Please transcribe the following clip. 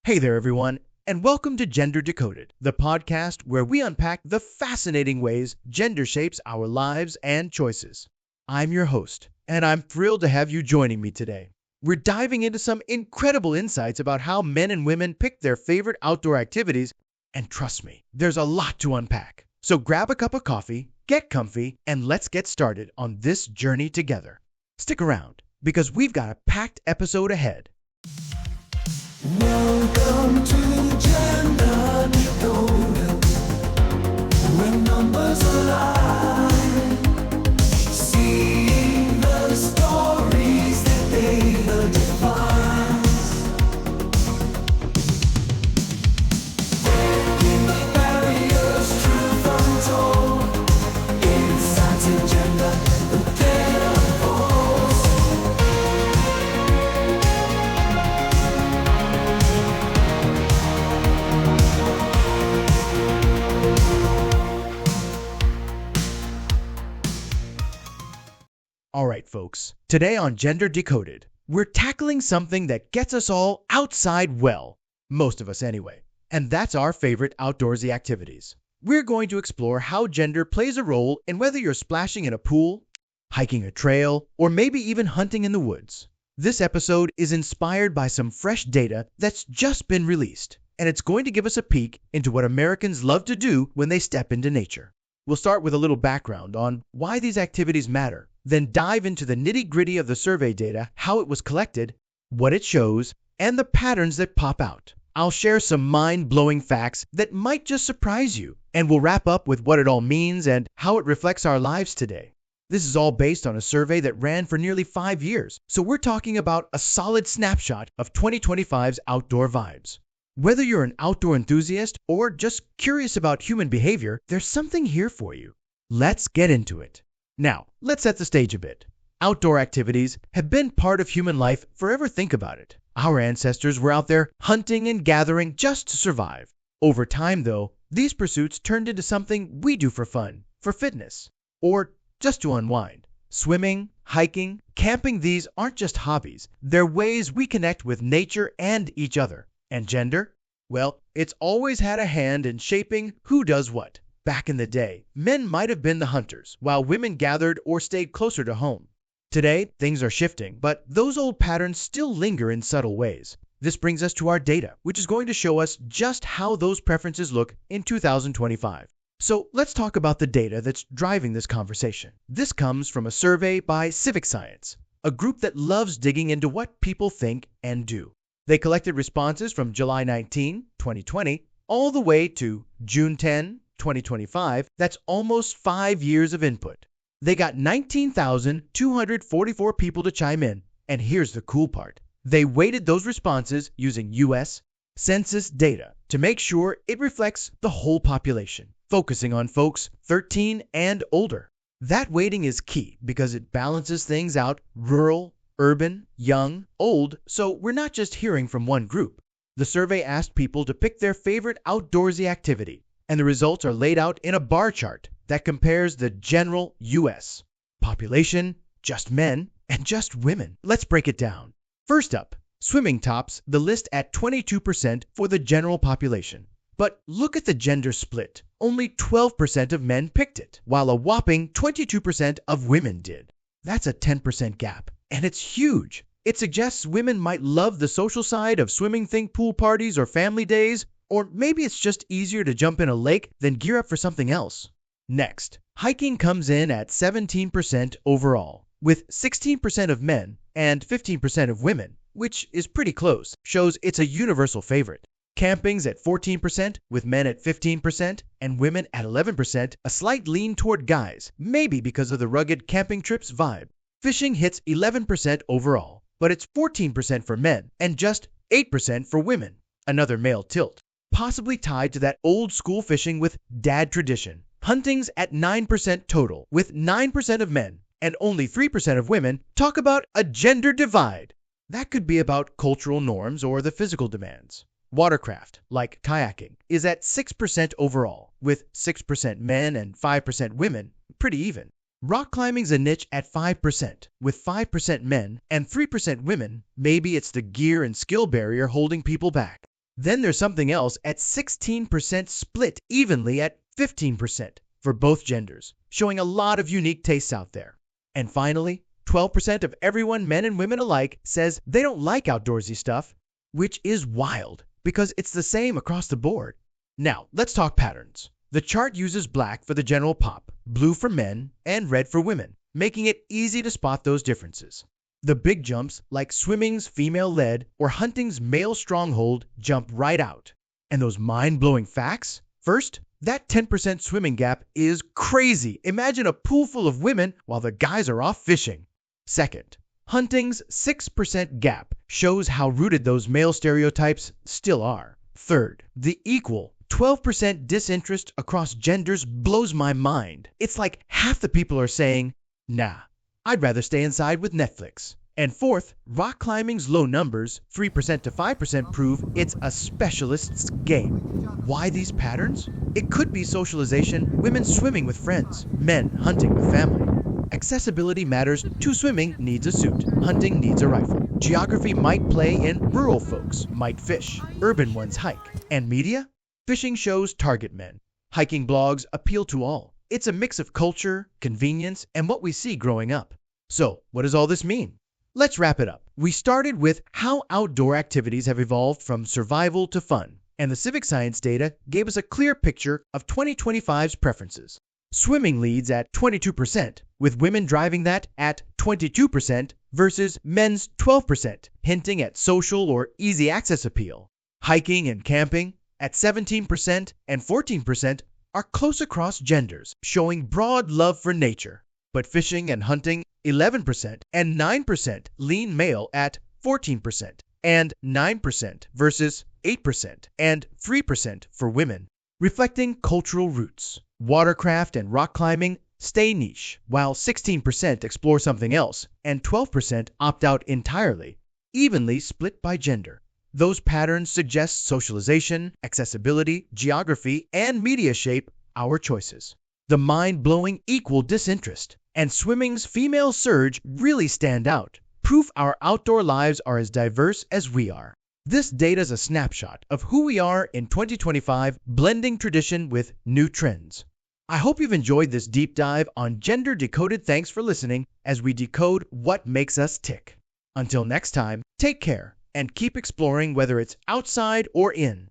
Hey there, everyone, and welcome to Gender Decoded, the podcast where we unpack the fascinating ways gender shapes our lives and choices. I'm your host, and I'm thrilled to have you joining me today. We're diving into some incredible insights about how men and women pick their favorite outdoor activities, and trust me, there's a lot to unpack. So grab a cup of coffee, get comfy, and let's get started on this journey together. Stick around, because we've got a packed episode ahead. Welcome to Gender Decoded, when numbers align, seeing the stories that data defines, breaking the barriers, truth untold, insights in gender, the data falls. All right, folks. Today on Gender Decoded, we're tackling something that gets us all outside well, most of us anyway, and that's our favorite outdoorsy activities. We're going to explore how gender plays a role in whether you're splashing in a pool, hiking a trail, or maybe even hunting in the woods. This episode is inspired by some fresh data that's just been released, and it's going to give us a peek into what Americans love to do when they step into nature. We'll start with a little background on why these activities matter, then dive into the nitty-gritty of the survey data, how it was collected, what it shows, and the patterns that pop out. I'll share some mind-blowing facts that might just surprise you, and we'll wrap up with what it all means and how it reflects our lives today. This is all based on a survey that ran for nearly 5 years, so we're talking about a solid snapshot of 2025's outdoor vibes. Whether you're an outdoor enthusiast or just curious about human behavior, there's something here for you. Let's get into it. Now, let's set the stage a bit. Outdoor activities have been part of human life forever. Think about it. Our ancestors were out there hunting and gathering just to survive. Over time, though, these pursuits turned into something we do for fun, for fitness, or just to unwind. Swimming, hiking, camping, these aren't just hobbies. They're ways we connect with nature and each other. And gender? Well, it's always had a hand in shaping who does what. Back in the day, men might have been the hunters, while women gathered or stayed closer to home. Today, things are shifting, but those old patterns still linger in subtle ways. This brings us to our data, which is going to show us just how those preferences look in 2025. So let's talk about the data that's driving this conversation. This comes from a survey by CivicScience, a group that loves digging into what people think and do. They collected responses from July 19, 2020, all the way to June 10, 2025. That's almost 5 years of input. They got 19,244 people to chime in. And here's the cool part. They weighted those responses using U.S. Census data to make sure it reflects the whole population, focusing on folks 13 and older. That weighting is key because it balances things out: rural, urban, young, old, so we're not just hearing from one group. The survey asked people to pick their favorite outdoorsy activity, and the results are laid out in a bar chart that compares the general U.S. population, just men, and just women. Let's break it down. First up, swimming tops the list at 22% for the general population. But look at the gender split. Only 12% of men picked it, while a whopping 22% of women did. That's a 10% gap. And it's huge. It suggests women might love the social side of swimming, think pool parties or family days, or maybe it's just easier to jump in a lake than gear up for something else. Next, hiking comes in at 17% overall, with 16% of men and 15% of women, which is pretty close, shows it's a universal favorite. Camping's at 14%, with men at 15% and women at 11%, a slight lean toward guys, maybe because of the rugged camping trips vibe. Fishing hits 11% overall, but it's 14% for men and just 8% for women, another male tilt, possibly tied to that old school fishing with dad tradition. Hunting's at 9% total, with 9% of men and only 3% of women. Talk about a gender divide. That could be about cultural norms or the physical demands. Watercraft, like kayaking, is at 6% overall, with 6% men and 5% women, pretty even. Rock climbing's a niche at 5%, with 5% men and 3% women. Maybe it's the gear and skill barrier holding people back. Then there's something else at 16% split evenly at 15% for both genders, showing a lot of unique tastes out there. And finally, 12% of everyone, men and women alike, says they don't like outdoorsy stuff, which is wild because it's the same across the board. Now, let's talk patterns. The chart uses black for the general pop, blue for men, and red for women, making it easy to spot those differences. The big jumps, like swimming's female-led or hunting's male stronghold, jump right out. And those mind-blowing facts? First, that 10% swimming gap is crazy. Imagine a pool full of women while the guys are off fishing. Second, hunting's 6% gap shows how rooted those male stereotypes still are. Third, the equal 12% disinterest across genders blows my mind. It's like half the people are saying, nah, I'd rather stay inside with Netflix. And fourth, rock climbing's low numbers, 3% to 5%, prove it's a specialist's game. Why these patterns? It could be socialization, women swimming with friends, men hunting with family. Accessibility matters. To swimming needs a suit, hunting needs a rifle. Geography might play in rural folks might fish, urban ones hike. And media? Fishing shows target men. Hiking blogs appeal to all. It's a mix of culture, convenience, and what we see growing up. So, what does all this mean? Let's wrap it up. We started with how outdoor activities have evolved from survival to fun, and the CivicScience data gave us a clear picture of 2025's preferences. Swimming leads at 22%, with women driving that at 22% versus men's 12%, hinting at social or easy access appeal. Hiking and camping at 17% and 14% are close across genders, showing broad love for nature. But fishing and hunting, 11% and 9% lean male at 14% and 9% versus 8% and 3% for women, reflecting cultural roots. Watercraft and rock climbing stay niche, while 16% explore something else and 12% opt out entirely, evenly split by gender. Those patterns suggest socialization, accessibility, geography, and media shape our choices. The mind-blowing equal disinterest and swimming's female surge really stand out, proof our outdoor lives are as diverse as we are. This data is a snapshot of who we are in 2025, blending tradition with new trends. I hope you've enjoyed this deep dive on Gender Decoded. Thanks for listening as we decode what makes us tick. Until next time, take care and keep exploring, whether it's outside or in.